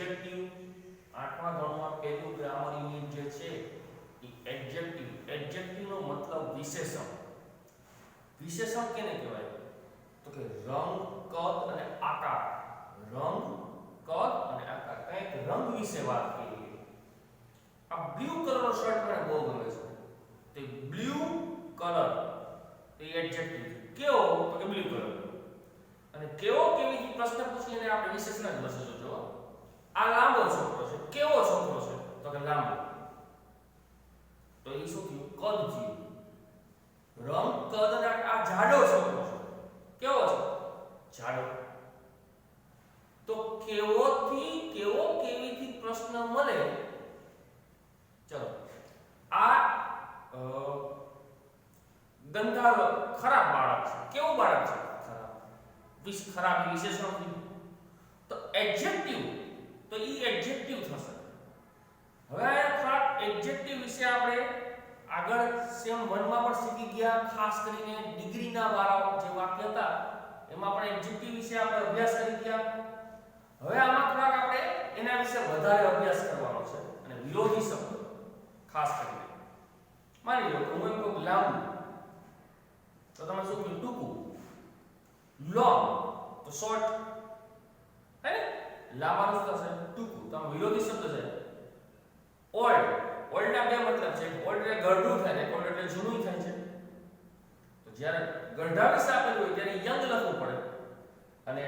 Adjective. આઠમા ધોરણમાં પહેલું ગ્રામર યુનિટ જે છે એ એડજેક્ટિવ. એડજેક્ટિવ નો મતલબ વિશેષણ. વિશેષણ કેને કહેવાય? તો કે રંગ, કદ અને આકાર. રંગ, કદ અને આકાર. કંઈક રંગ વિશે વાત કરીએ. આ બ્લુ કલરનો શર્ટ મને બહુ ગમે છે. તે બ્લુ કલર એ એડજેક્ટિવ. કેવો? તો કે બ્લુ કલર. અને કેવો કેવી પ્રશ્ન પૂછીને આપણે વિશેષણ જ લખીશું. જો આ લાંબો છોકરો છે. કેવો છોકરો છે? તો કે લાંબો. તો એ શું થયું? કદ થયું. રંગ, કદ અને આ જાડો છોકરો છે. કેવો છે? જાડો. તો કેવો કેવી થી પ્રશ્ન મળે. ચલો આ ગંધારો ખરાબ બાળક છે. કેવું બાળક છે? ખરાબ. ખરાબ વિશેષણ. તો એડજેક્ટિવ, તો ઈ એડજેક્ટિવ થશે. હવે આ ખરાબ એડજેક્ટિવ વિશે આપણે આગળ સેમ 1 માં પણ શીખી ગયા. ખાસ કરીને ડિગ્રીના વાળા જે વાક્ય હતા એમાં પણ એડજેક્ટિવ વિશે આપણે અભ્યાસ કરી ગયા. હવે આમાં થોડાક આપણે એના વિશે વધારે અભ્યાસ કરવાનો છે. અને વિરોધી શબ્દ ખાસ કરીને માની લો હું એમ કહું લાંબુ, તો તમે શું કહ્યું? ટૂંકું. લોંગ તો શોર્ટ. હે ને? લાંબાનું શું થશે? ટૂંકું. તો આ વિરોધી શબ્દ છે. ઓલ્ડ. ઓલ્ડ ના બે મતલબ છે. ઓલ્ડ એટલે ગરડું થાય ને ઓલ્ડ એટલે જૂનું થાય છે. તો જ્યારે ગરડા વિશે આપેલું હોય ત્યારે યંગ લખવું પડે અને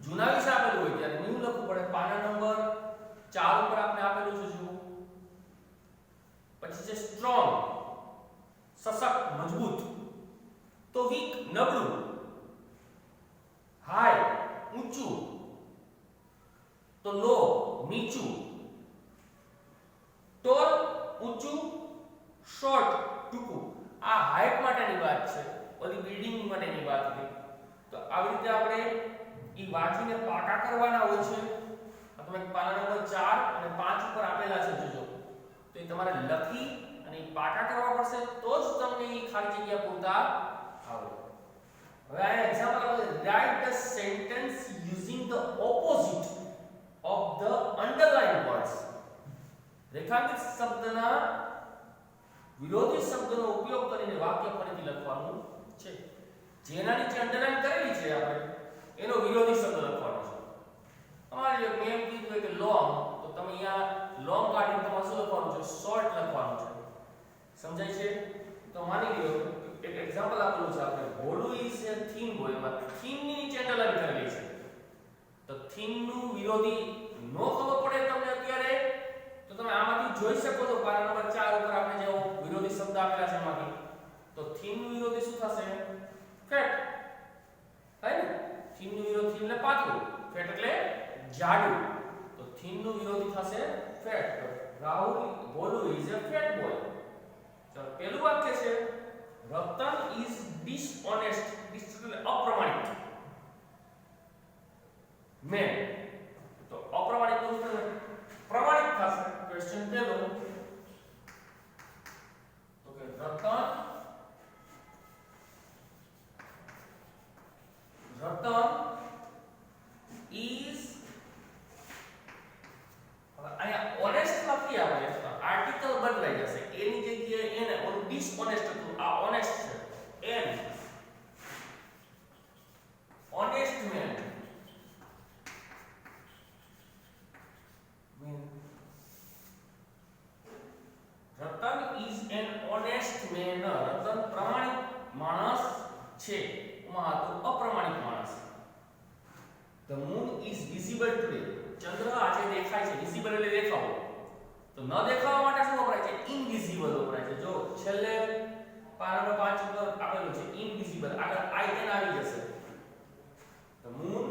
જૂના વિશે આપેલું હોય ત્યારે ન્યુ લખવું પડે. પાના નંબર 4 ઉપર આપણે આપેલું છે. જુઓ પછી છે સ્ટ્રોંગ, સશક્ત, મજબૂત. તો વીક, નબળું. હાઈ, ઊંચું. તો લો, નીચું. ટોલ, ઊંચું. શોર્ટ, ટૂંકું. આ હાઈટ માટેની વાત છે. ઓલી બિલ્ડિંગ માટેની વાત હતી. તો આવી રીતે આપણે ઈ વાંચીને પાકા કરવાના હોય છે. તમે પાના નંબર 4 અને 5 ઉપર આપેલા છે જોજો. તો એ તમારે લખી અને પાકા કરવા પડશે તો જ તમને ઈ ખાલી જગ્યા પૂરતા આવડે. હવે આ એક્ઝામ્પલ આપણે write the sentence using the opposite of the underline words. રેખાંકિત શબ્દના વિરોધી શબ્દનો ઉપયોગ કરીને વાક્ય ફરીથી લખવાનું છે. જેના નીચે અંડરલાઇન કરેલી છે આપણે એનો વિરોધી શબ્દ લખવાનો છે. અમારે જો મેં એમ કીધું કે લોંગ, તો તમે અહીંયા લોંગ કાઢીને તમારે શું લખવાનું છે? શોર્ટ લખવાનું છે. સમજાય છે? તો માની લો એક એક્ઝામ્પલ આપેલું છે આપણે. Bholu is A thin boy. એમાં થીન ની નીચે અંડરલાઇન કરેલી છે. તો થીન નું વિરોધી નો ખબર પડે તમને અત્યારે તો તમે આમાંથી જોઈ શકો છો. પાના નંબર 4 ઉપર આપણે જે વિરોધી શબ્દ આપેલા છે એમાંથી. તો થીન નું વિરોધી શું થશે? ફેટ. થાય ને? થીન નું વિરોધી થીન એટલે પાતળું, ફેટ એટલે જાડું. તો થીન નું વિરોધી થશે fat. Rahul Bholu is a fat boy. ચલો પહેલું વાક્ય છે રતન ઇઝ ડિસઓનેસ્ટ. એટલે અપ્રમાણિક મેન. તો અપ્રમાણિક નું શું થશે? પ્રમાણિક થશે. ક્વેશ્ચન પહેલો તો કે રતન ઇઝ, અહીંયા ઓનેસ્ટ લખી આપણે તો આર્ટિકલ બદલાઈ જશે. એની જગ્યાએ એને ઓન ડિસઓનેસ્ટ હતું. આ ઓનેસ્ટ છે. An honest man. Ratan is an honest man. Ratan પ્રમાણિક માણસ છે. માં હતું અપ્રમાણિક માણસ. The moon is visible today. ચંદ્ર આજે દેખાય છે. વિઝિબલ એટલે દેખાવો. તો ન દેખાવા માટે શું વપરાય છે? ઇનવિઝિબલ વપરાય છે. જો છેલ્લે પાના 5 ઉપર આપેલું છે ઇનવિઝિબલ. આગળ in આવી જશે. The moon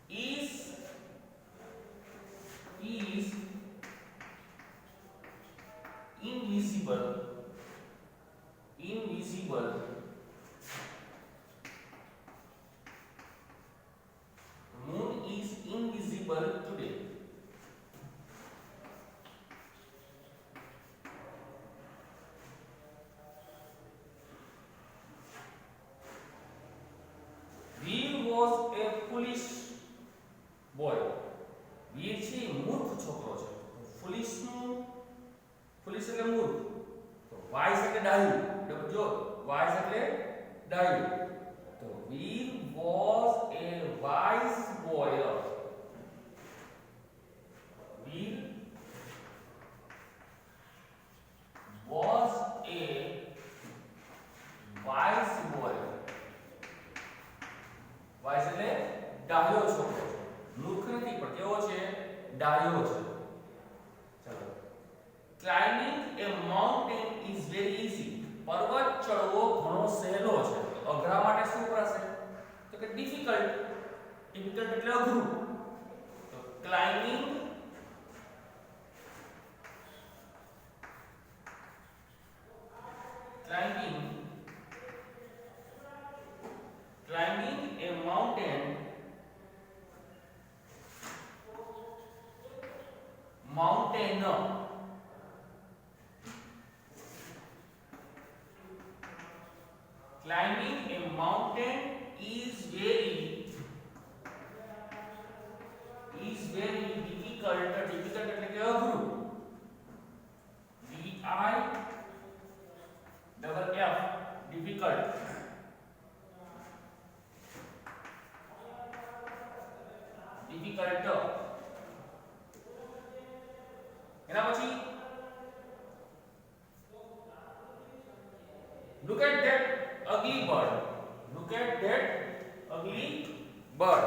is invisible. Moon is invisible today. Foolish boy. Veer છે એ મૂર્ખ છોકરો છે. ફૂલિશ નું ફૂલિશ એટલે મૂર્ખ. તો વાઇઝ એટલે ડાહ્યું. જો વાઇઝ એટલે ડાહ્યું. તો Veer was a wise boy. Veer was a wise boy. Wise એટલે ડાહ્યો છોકરો છે. મૂર્ખ નથી પણ કેવો છે? ડાહ્યો છે. ચલો. Climbing a mountain is very easy. પર્વત ચડવો ઘણો સહેલો છે. તો અઘરા માટે શું કરશે? તો કે difficult. difficult એટલે અઘરું. તો climbing a mountain climbing a mountain is very difficult. difficult એટલે કે અઘરું. D I double F difficult. difficult. એના પછી look at that ugly bird. look at that ugly bird.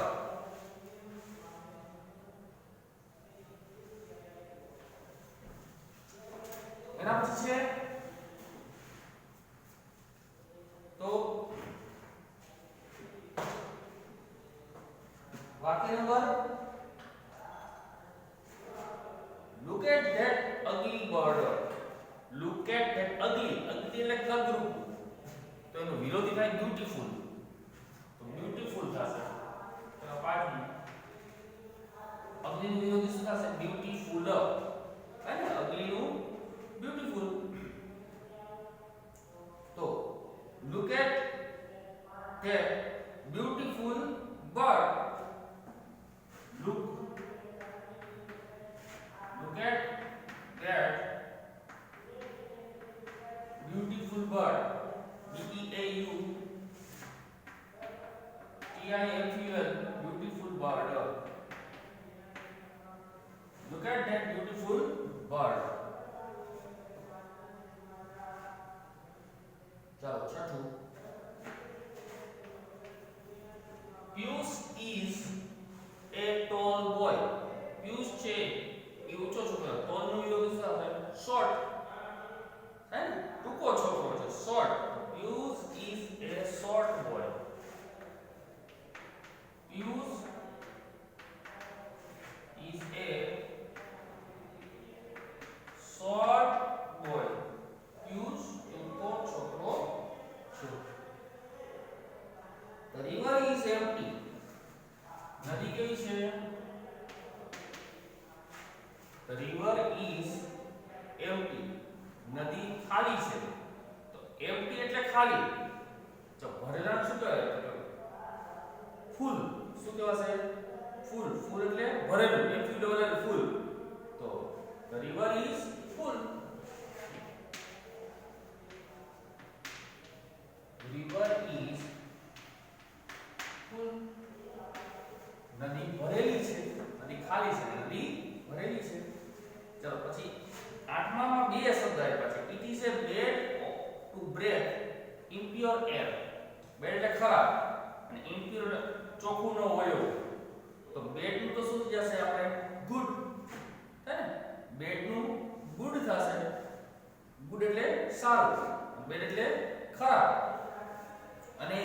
એના પછી છે તો વાક્ય number look at that ugly bird. look at that ugly એટલે કદરૂપ. તો એનો વિરોધી થાય બ્યુટીફુલ. તો બ્યુટીફુલ થશે. તો પાછી ugly નું વિરોધી શું થશે? બ્યુટીફુલ. હે ને? ugly નું બ્યુટીફુલ. તો look at that beautiful bird. look at that beautiful bird. B E A U T I F U L beautiful bird. look at that beautiful bird. चलो छठू. Piyush is a tall boy. Piyush છે એ ઊંચો છોકરો. tall નું વિરોધી શું આવે? short. હે ને? ટૂંકો છોકરો છે. short. Piyush is a short boy. Piyush is a short boy. Piyush ટૂંકો છોકરો છે. The river is empty. નદી કેવી છે? The river is empty. નદી ખાલી છે. તો empty એટલે ખાલી. જો ભરેલા શું કહેવાય? ફૂલ. શું કહેવાશે? ફૂલ. ફૂલ એટલે ભરેલું. F U L L ફૂલ. તો the river is full. river is full. નદી ભરેલી છે. નદી ખાલી છે. નદી ભરેલી છે. ચલો પછી આઠમામાં બે શબ્દ આપ્યા છે. it is a bad to breathe impure air. Bad એટલે ખરાબ અને impure ચોખ્ખું ન હોય એવું. તો બેડ નું તો શું થશે? આપણે ગુડ. હે ને? બેડ નું ગુડ થશે. ગુડ એટલે સારું. બેડ એટલે ખરાબ. અને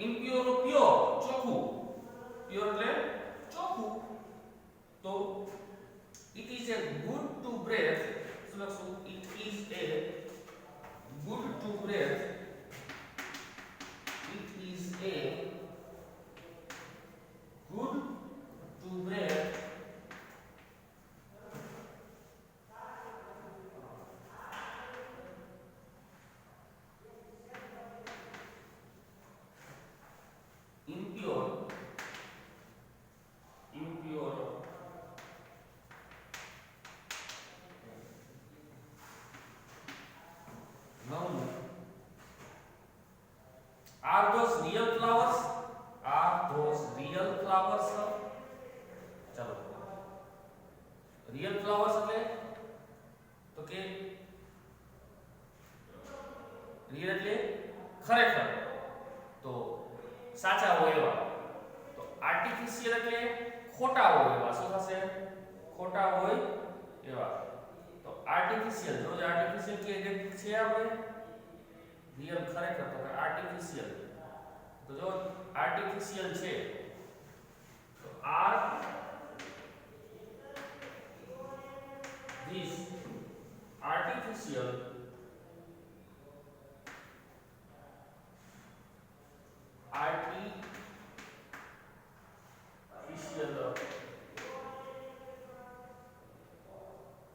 impure નું પ્યોર ચોખ્ખું. પ્યોર એટલે ચોખ્ખું. તો it is a good to breathe. શું લખશું? it is a good to breathe. it is a good to breathe. impure real એટલે ખરેખર, તો સાચા હોય એવા. તો આર્ટિફિશિયલ એટલે ખોટા હોય એવા. શું થશે? ખોટા હોય એવા. તો આર્ટિફિશિયલ, જો આર્ટિફિશિયલ કે છે આપણે રિયલ ખરેખર, તો આર્ટિફિશિયલ. તો જો આર્ટિફિશિયલ છે તો આર ધીસ artificial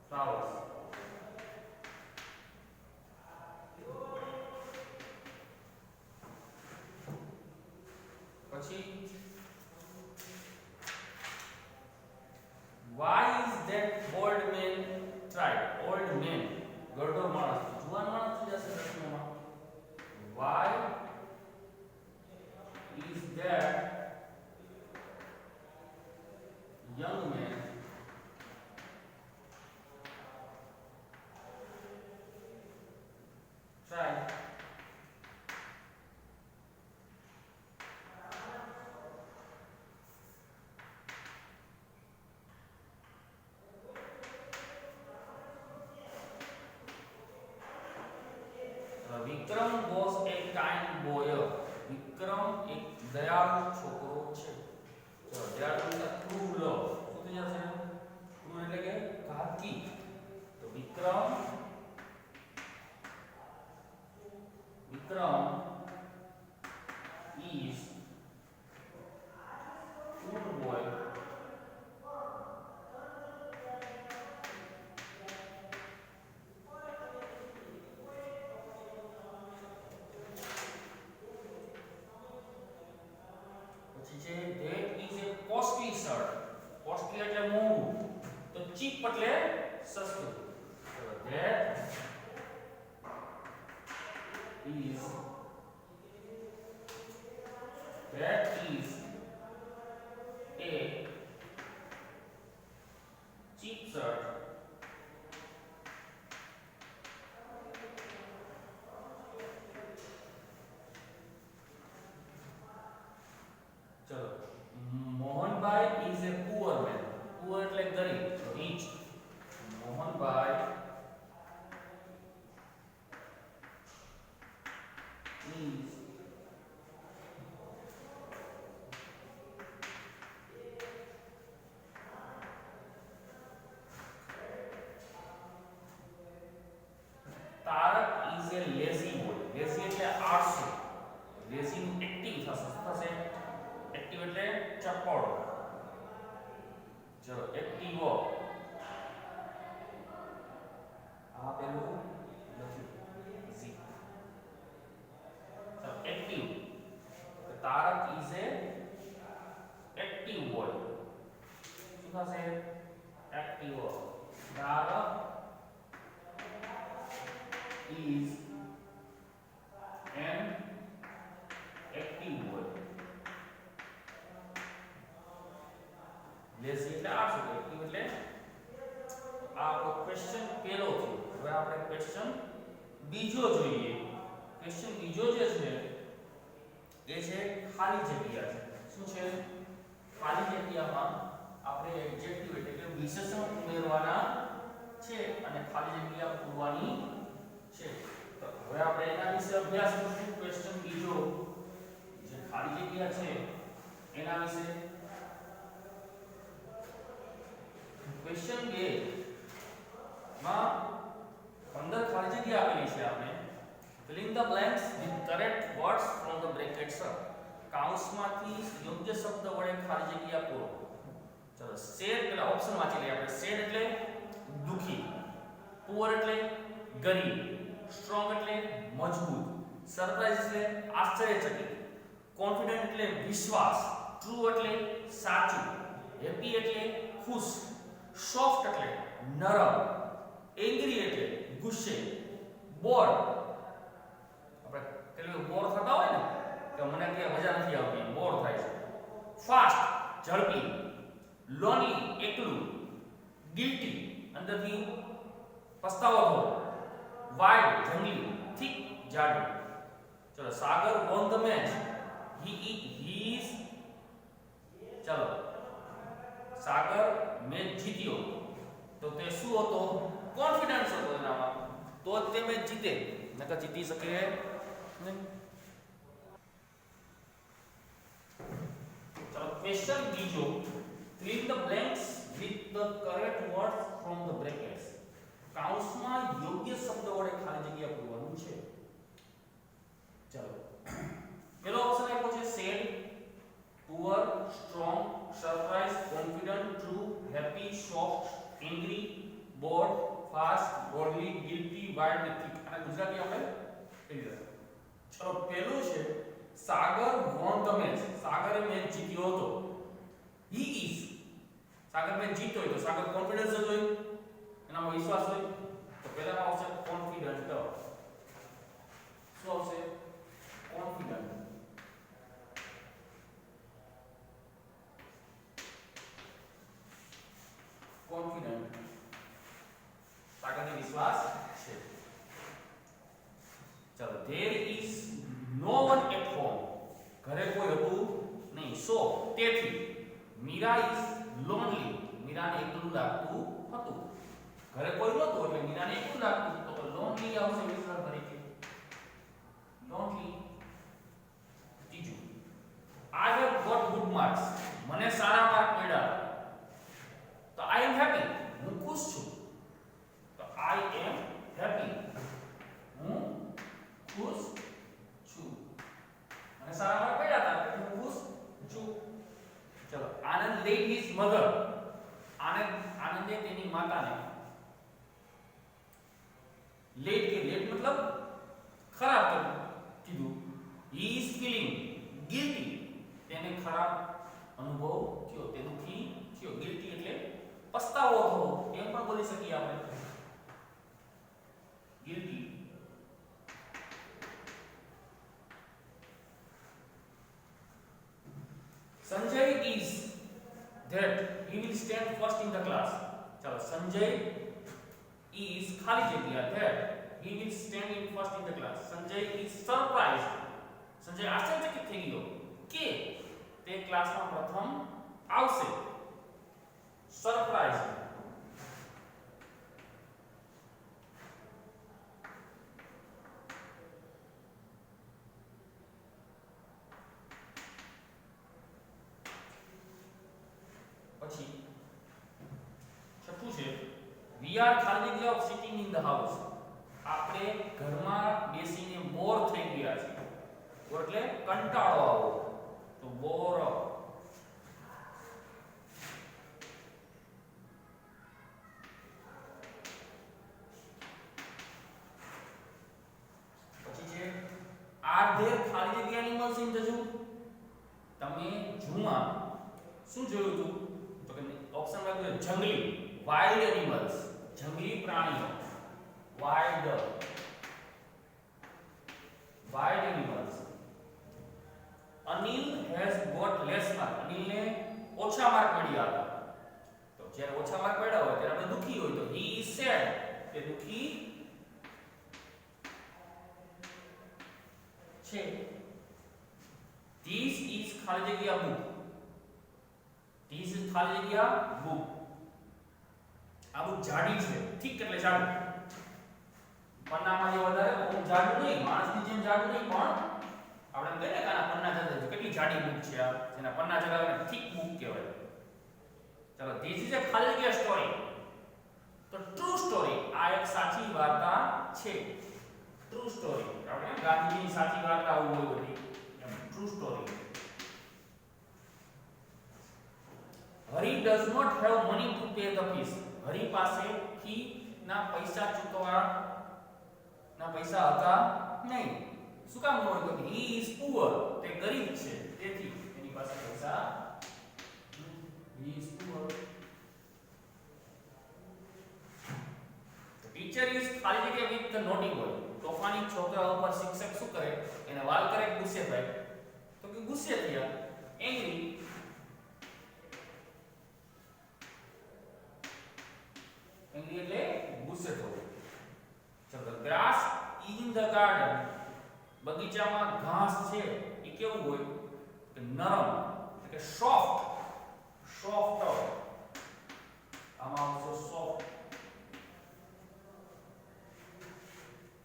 flowers. પછી why is that old man tried? Old man ગરડો માણસ, જુવાન માણસ થઈ જશે પ્રશ્નમાં. Why is that young man tried? Vikram was a kind boy. વિક્રમ એક દયાળુ છોકરો છે. ચલો દયાળુ એટલે ક્રૂર લવ. શું થઈ જશે? ક્રૂર એટલે કે ઘાતકી. તો વિક્રમ is cruel boy. That is a costly shirt. Costly એટલે મોંઘું, તો cheap એટલે સસ્તું. So that is a cheap shirt. ચલો Mohanbhai is a poor man. poor એટલે ગરીબ, rich. Mohanbhai is Tarak is a lazy boy. lazy એટલે આળસુ. lazy નું એક્ટિવ થશે. શું થશે? એક્ટિવ એટલે ચપળ. ચલો એક્ટિવો. આ પેલું લખ્યું ઝી. ચલો active. Tarak is a active boy. શું થશે? એક્ટિવો. Tarak is an active boy. Lazy એટલે આળસુ, એક્ટિવ એટલે આ આપણો ક્વેશ્ચન પહેલો થયો. હવે આપણે ક્વેશ્ચન બીજો જોઈએ. ક્વેશ્ચન બીજો જે છે એ છે ખાલી જગ્યા છે. શું છે? ખાલી જગ્યામાં આપણે એડજેક્ટિવ એટલે કે વિશેષણ ઉમેરવાના છે અને ખાલી જગ્યા પૂરવાની છે. તો હવે આપણે એના વિશે અભ્યાસ કરીશું. ક્વેશ્ચન બીજો જે ખાલી જગ્યા છે એના વિશે. ક્વેશ્ચન 2 માં 15 ખાલી જગ્યા આપેલી છે. આપણે fill the blanks with correct words from the brackets. કૌંસમાંથી યોગ્ય શબ્દ વડે ખાલી જગ્યા પૂરો. ચલો સેડ પેલા ઓપ્શન વાંચી લઈએ આપણે. સેડ એટલે દુખી, પુઅર એટલે ગરીબ, સ્ટ્રોંગ એટલે મજબૂત, સરપ્રાઈઝ એટલે આશ્ચર્યચકિત, કોન્ફિડન્ટ એટલે વિશ્વાસ, ટ્રુ એટલે સાચું, હેપી એટલે ખુશ, સોફ્ટ એટલે નરમ, એંગ્રી એટલે ગુસ્સે, બોર્ડ આપણે પેલું બોર થતા હોય ને કે મને કે મજા નથી આવતી, બોર થાય છે, ફાસ્ટ ઝડપી, લોનલી એકલું, ગિલ્ટી અંદરથી પસ્તાવો થવો, વાઇડ જંગલી, થિક જાડુ. ચલો સાગર won the match. he is ચલો સાગર મેચ જીત્યો તો તે શું હતો? કોન્ફિડન્સ હતો એનામાં, તો જ તે મેચ જીતે, નકર જીતી શકે નહીં. ચલો ક્વેશ્ચન બીજો, fill the blanks with the correct words from the brackets. કાઉન્સમાં યોગ્ય શબ્દ વડે ખાલી જગ્યા પૂરવાનું છે. ચલો પેલો ઓપ્શન આપ્યો છે sad, poor, strong, surprise, confident, true, happy, soft, angry, bored, fast, boldly, guilty, wild, thick. અને ગુજરાતી આપણે કહી દઈએ. ચલો પેલું છે સાગર વોન ધ મેચ. સાગરે મેચ જીત્યો હતો. હી ઇઝ, સાગર મેચ જીત્યો હોય તો સાગર કોન્ફિડન્સ જ હોય, એનામાં વિશ્વાસ હોય. તો પહેલામાં આવશે કોન્ફિડન્ટ. શું આવશે? કોન્ફિડન્ટ. કોન્ફિડન્ટ, સાગરને વિશ્વાસ છે. ચલો there is no one at home. ઘરે કોઈ હતું નહીં. સો તેથી મીરા is lonely. મીરાને એકલું લાગતું હતું. ઘરે કોઈ નહોતું એટલે મીરાને એકલું લાગતું. તો lonely આવશે વિશ્વાસ તરીકે. lonely. ત્રીજું, I have got good marks. મને સારા માર્ક મળ્યા. તો I am happy. હું ખુશ છું. તો I am happy. હું ખુશ છું. મને સારા માર્ક મળ્યા હતા એટલે હું ખુશ છું. ચલો આનંદ લેટ હિઝ મધર. આનંદે તેની માતાને લેટ કે લેટ મતલબ ખરાબ કીધું. he is feeling guilty. તેને ખરાબ અનુભવ થયો, તે દુખી થયો. guilty એટલે પસ્તાવો થવો, એમ પણ બોલી શકીએ આપણે. guilty. Sanjay is that he will stand first in the class. ચલો સંજય is ખાલી જગ્યા that he will stand in first in the class. Sanjay is surprised. Sanjay આશ્ચર્યચકિત થઈ ગયો કે તે ક્લાસમાં પ્રથમ આવશે. સરપ્રાઈઝ. પછી છઠ્ઠું છે we are ખાલી જગ્યા of sitting in the house. આપણે ઘરમાં બેસીને બોર થઈ ગયા છીએ. બોર એટલે કંટાળો આવો. તો બોર. પછી છે are there ખાલી જગ્યા animals in the zoo. તમે ઝૂમાં શું જોયું હતું? તો કે ઓપ્શન વાળું જંગલી, વાઇલ્ડ એનિમલ્સ, જંગલી પ્રાણીઓ. Wild animals. Anil has got less mark. અનિલને ઓછા માર્ક મળ્યા હતા. તો જ્યારે ઓછા માર્ક મળ્યા હોય ત્યારે આપણે દુખી હોય તો he is sad. તે દુખી છે. this is ખાલી જગ્યા book. this is ખાલી જગ્યા book. આ બુક જાડી છે. ઠીક એટલે જાડું. પન્નામાં જે વધારે બહુ જાડું નહીં, માણસની જેમ જાડું નહીં, પણ આપણે એમ કહીએ કે આના પન્ના જાડા છે. કેટલી જાડી બુક છે આ, જેના પન્ના જાડા હોય ઠીક બુક કહેવાય. ચલો this is a ખાલી જગ્યા સ્ટોરી. તો ટ્રુ સ્ટોરી. આ એક સાચી વાર્તા છે. True story. આપણે ગાંધીજીની સાચી વાર્તા આવું હોય બધી એમ true story. Hari does not have money to pay the fees. Hari પાસે ફી ના પૈસા ચૂકવવા ના પૈસા હતા નહીં. શું કામ ન હોય? તો he is poor. તે ગરીબ છે તેથી એની પાસે પૈસા. he is poor. The teacher is ખાલી જગ્યા with the naughty boy. તોફાની છોકરા ઉપર શિક્ષક શું કરે? એને વાલ કરે, ગુસ્સે થાય. તો કે ગુસ્સે થયા. angry. angry એટલે ગુસ્સે થવું. So the grass in the garden. બગીચામાં ઘાસ છે એ કેવું હોય કે નરમ એટલે કે સોફ્ટ આમાં આવશે સોફ્ટ.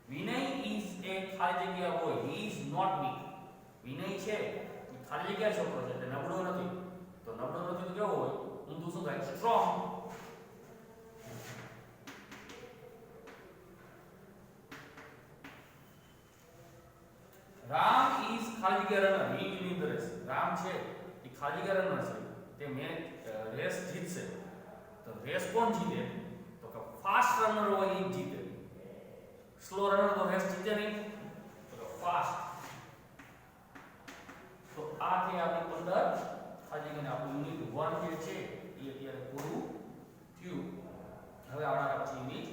વિનય ઇઝ એ ખાલી જગ્યા હોય, હી ઇઝ નોટ વીક. વિનય છે એ ખાલી જગ્યા છોકરો છે તે નબળો નથી. તો નબળો નથી તો કેવો હોય? ઊંધું શું થાય? સ્ટ્રોંગ. રામ ઇઝ ખાલી જગ્યા runner, he winning the race. Ram છે એ ખાલી જગ્યા રનર છે, તે રેસ જીતશે. તો રેસ કોણ જીતે? તો કે ફાસ્ટ રનર હોય એ જીતે. સ્લો રનર તો રેસ જીતે નહીં, તો ફાસ્ટ. તો આ કે આપણી 15 ખાલી જગ્યાને આપણું યુનિટ 1 જે છે એ અત્યારે પૂરું થયું. હવે આવનારા પછી યુનિટ